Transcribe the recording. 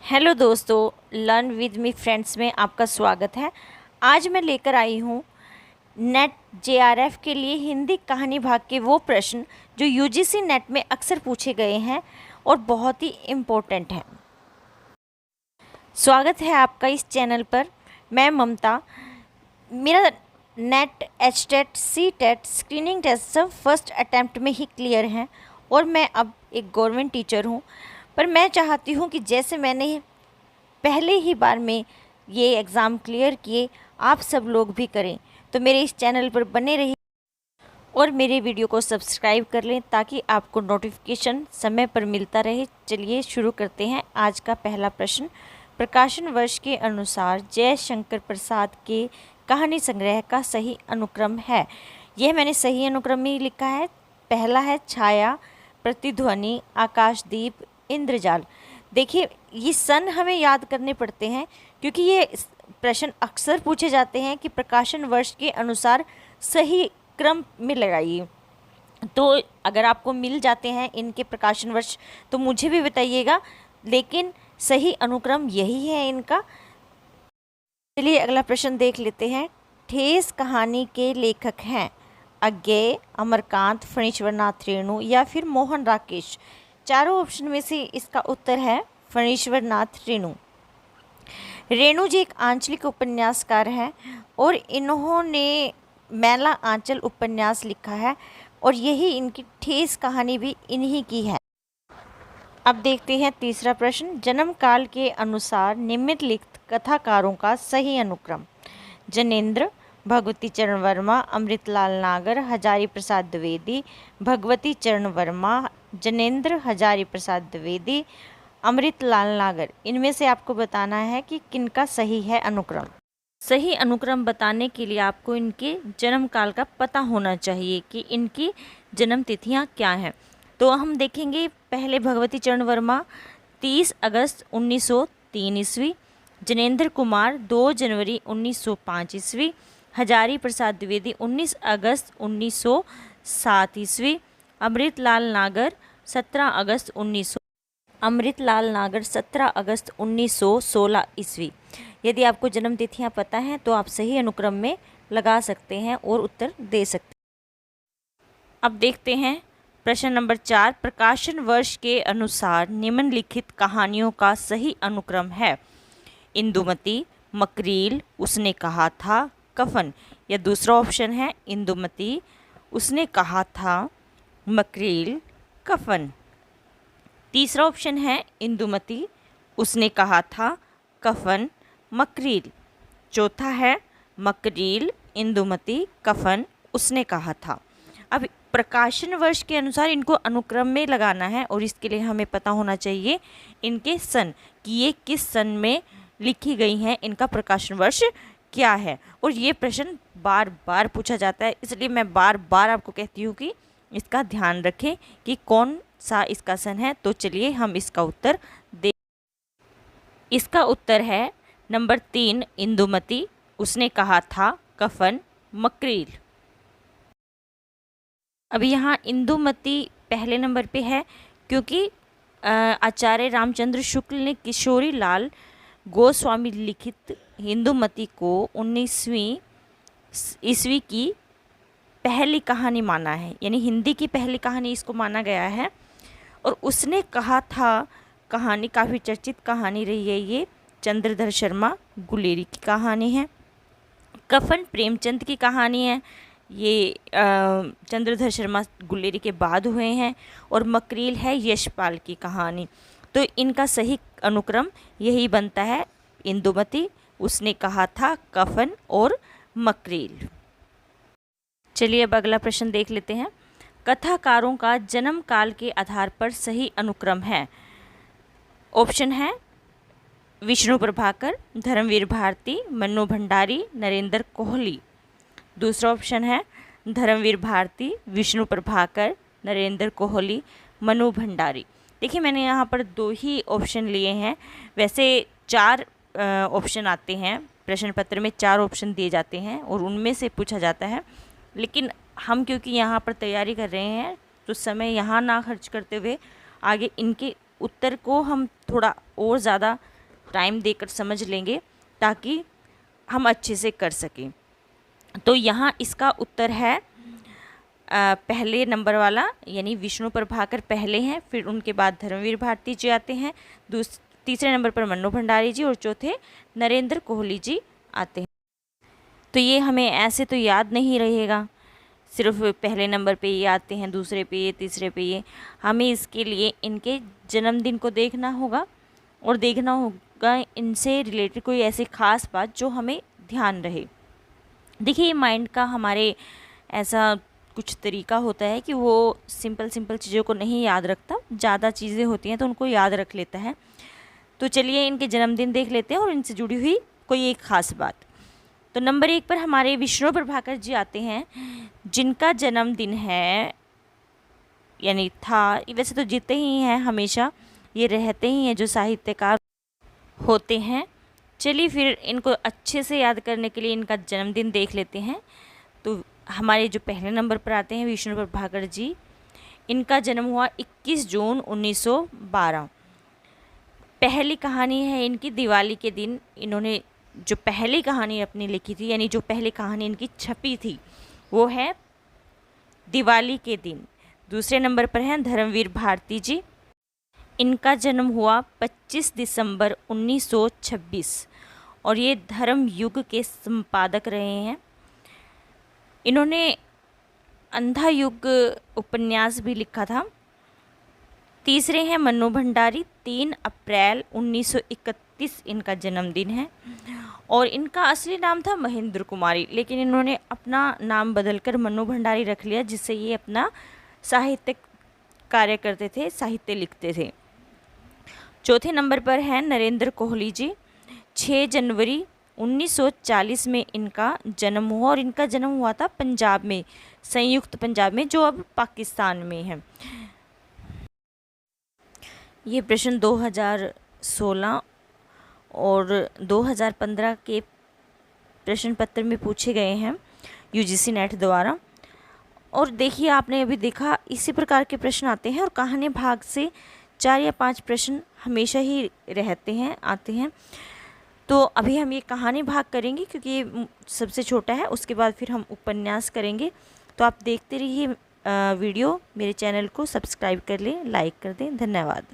Hello दोस्तों, learn with me friends में आपका स्वागत है। आज मैं लेकर आई हूँ नेट जेआरएफ के लिए हिंदी कहानी भाग के वो प्रश्न जो यूजीसी नेट में अक्सर पूछे गए हैं और बहुत ही इम्पोर्टेंट हैं। स्वागत है आपका इस चैनल पर। मैं ममता। मेरा NET, HTET, CTET screening test सब फर्स्ट अटैम्प्ट में ही क्लियर हैं और मैं अब एक गवर्नमेंट टीचर हूँ। पर मैं चाहती हूँ कि जैसे मैंने पहले ही बार में ये एग्ज़ाम क्लियर किए, आप सब लोग भी करें। तो मेरे इस चैनल पर बने रहिए और मेरे वीडियो को सब्सक्राइब कर लें ताकि आपको नोटिफिकेशन समय पर मिलता रहे। चलिए शुरू करते हैं। आज का पहला प्रश्न प्रकाशन वर्ष के अनुसार जयशंकर प्रसाद के कहानी संग्रह का सही अनुक्रम है। यह मैंने सही अनुक्रम ही लिखा है। पहला है छाया, प्रतिध्वनि, आकाशदीप, इंद्रजाल। देखिए, ये सन हमें याद करने पड़ते हैं क्योंकि ये प्रश्न अक्सर पूछे जाते हैं कि प्रकाशन वर्ष के अनुसार सही क्रम में लगाइए। तो अगर आपको मिल जाते हैं इनके प्रकाशन वर्ष तो मुझे भी बताइएगा, लेकिन सही अनुक्रम यही है इनका। चलिए अगला प्रश्न देख लेते हैं। ठेस कहानी के लेखक हैं अज्ञेय, अमरकांत, फणीश्वरनाथ रेणु या फिर मोहन राकेश। चारों ऑप्शन में से इसका उत्तर है फणीश्वरनाथ रेणु। रेणु जी एक आंचलिक उपन्यासकार हैं और इन्होंने मैला आंचल उपन्यास लिखा है और यही इनकी ठेस कहानी भी इन्हीं की है। अब देखते हैं तीसरा प्रश्न। जन्म काल के अनुसार निम्नलिखित कथाकारों का सही अनुक्रम। जनेन्द्र, भगवती चरण वर्मा, अमृतलाल नागर, हजारी प्रसाद द्विवेदी। भगवती चरण वर्मा, जनेन्द्र, हजारी प्रसाद द्विवेदी, अमृतलाल नागर। इनमें से आपको बताना है कि किनका सही है अनुक्रम। सही अनुक्रम बताने के लिए आपको इनके जन्म काल का पता होना चाहिए कि इनकी जन्म तिथियां क्या हैं। तो हम देखेंगे, पहले भगवती चरण वर्मा 30 अगस्त 1903 ईस्वी, जनेन्द्र कुमार 2 जनवरी 1905 ईस्वी, हजारी प्रसाद द्विवेदी 19 अगस्त 1907 ईस्वी, अमृतलाल नागर 17 अगस्त 1916 ईस्वी। यदि आपको जन्म तिथियां पता हैं तो आप सही अनुक्रम में लगा सकते हैं और उत्तर दे सकते हैं। अब देखते हैं प्रश्न नंबर 4। प्रकाशन वर्ष के अनुसार निम्नलिखित कहानियों का सही अनुक्रम है। इंदुमती, मकरील, उसने कहा था, कफन। या दूसरा ऑप्शन है इंदुमती, उसने कहा था, मकरील, कफन। तीसरा ऑप्शन है इंदुमती, उसने कहा था, कफन, मकरील। चौथा है मकरील, इंदुमती, कफन, उसने कहा था। अब प्रकाशन वर्ष के अनुसार इनको अनुक्रम में लगाना है और इसके लिए हमें पता होना चाहिए इनके सन, कि ये किस सन में लिखी गई हैं, इनका प्रकाशन वर्ष क्या है। और ये प्रश्न बार बार पूछा जाता है, इसलिए मैं बार बार आपको कहती हूँ कि इसका ध्यान रखें कि कौन सा इसका सन है। तो चलिए हम इसका उत्तर दे। इसका उत्तर है नंबर 3 इंदुमती, उसने कहा था, कफन, मकरील। अभी यहाँ इंदुमती पहले नंबर पे है क्योंकि आचार्य रामचंद्र शुक्ल ने किशोरी लाल गोस्वामी लिखित इंदुमती को 19वीं ईस्वी की पहली कहानी माना है, यानी हिंदी की पहली कहानी इसको माना गया है। और उसने कहा था कहानी काफ़ी चर्चित कहानी रही है। ये चंद्रधर शर्मा गुलेरी की कहानी है। कफन प्रेमचंद की कहानी है, ये चंद्रधर शर्मा गुलेरी के बाद हुए हैं। और मकरील है यशपाल की कहानी। तो इनका सही अनुक्रम यही बनता है, इंदुमती, उसने कहा था, कफन और मकरील। चलिए अब अगला प्रश्न देख लेते हैं। कथाकारों का जन्म काल के आधार पर सही अनुक्रम है। ऑप्शन है विष्णु प्रभाकर, धर्मवीर भारती, मन्नू भंडारी, नरेंद्र कोहली। दूसरा ऑप्शन है धर्मवीर भारती, विष्णु प्रभाकर, नरेंद्र कोहली, मनु भंडारी। देखिए, मैंने यहाँ पर 2 ही ऑप्शन लिए हैं। वैसे 4 ऑप्शन आते हैं, प्रश्न पत्र में 4 ऑप्शन दिए जाते हैं और उनमें से पूछा जाता है। लेकिन हम क्योंकि यहाँ पर तैयारी कर रहे हैं तो समय यहाँ ना खर्च करते हुए आगे इनके उत्तर को हम थोड़ा और ज़्यादा टाइम देकर समझ लेंगे ताकि हम अच्छे से कर सकें। तो यहाँ इसका उत्तर है पहले नंबर वाला, यानी विष्णु प्रभाकर पहले हैं, फिर उनके बाद धर्मवीर भारती जी आते हैं, तीसरे नंबर पर मन्नू भंडारी जी और चौथे नरेंद्र कोहली जी आते हैं। तो ये हमें ऐसे तो याद नहीं रहेगा, सिर्फ पहले नंबर पे ये आते हैं, दूसरे पे ये, तीसरे पे ये। हमें इसके लिए इनके जन्मदिन को देखना होगा और देखना होगा इनसे रिलेटेड कोई ऐसी ख़ास बात जो हमें ध्यान रहे। देखिए माइंड का हमारे ऐसा कुछ तरीका होता है कि वो सिंपल चीज़ों को नहीं याद रखता, ज़्यादा चीज़ें होती हैं तो उनको याद रख लेता है। तो चलिए इनके जन्मदिन देख लेते हैं और इनसे जुड़ी हुई कोई एक ख़ास बात। तो नंबर 1 पर हमारे विष्णु प्रभाकर जी आते हैं, जिनका जन्मदिन है, यानी था, वैसे तो जीते ही हैं, हमेशा ये रहते ही हैं जो साहित्यकार होते हैं। चलिए फिर इनको अच्छे से याद करने के लिए इनका जन्मदिन देख लेते हैं। तो हमारे जो पहले नंबर पर आते हैं विष्णु प्रभाकर जी, इनका जन्म हुआ 21 जून 1912। पहली कहानी है इनकी दिवाली के दिन। इन्होंने जो पहली कहानी अपनी लिखी थी, यानी जो पहली कहानी इनकी छपी थी, वो है दिवाली के दिन। दूसरे नंबर पर हैं धर्मवीर भारती जी। इनका जन्म हुआ 25 दिसंबर 1926 और ये धर्म युग के संपादक रहे हैं। इन्होंने अंधा युग उपन्यास भी लिखा था। तीसरे हैं मन्नू भंडारी, 3 अप्रैल 1931 इनका जन्मदिन है और इनका असली नाम था महेंद्र कुमारी, लेकिन इन्होंने अपना नाम बदलकर मन्नू भंडारी रख लिया, जिससे ये अपना साहित्यिक कार्य करते थे, साहित्य लिखते थे। चौथे नंबर पर हैं नरेंद्र कोहली जी। 6 जनवरी 1940 में इनका जन्म हुआ और इनका जन्म हुआ था पंजाब में, संयुक्त पंजाब में, जो अब पाकिस्तान में है। ये प्रश्न 2016 और 2015 के प्रश्न पत्र में पूछे गए हैं यूजीसी नेट द्वारा। और देखिए आपने अभी देखा इसी प्रकार के प्रश्न आते हैं और कहानी भाग से 4 या 5 प्रश्न हमेशा ही रहते हैं, आते हैं। तो अभी हम ये कहानी भाग करेंगे क्योंकि ये सबसे छोटा है, उसके बाद फिर हम उपन्यास करेंगे। तो आप देखते रहिए वीडियो, मेरे चैनल को सब्सक्राइब कर लें, लाइक कर दें। धन्यवाद।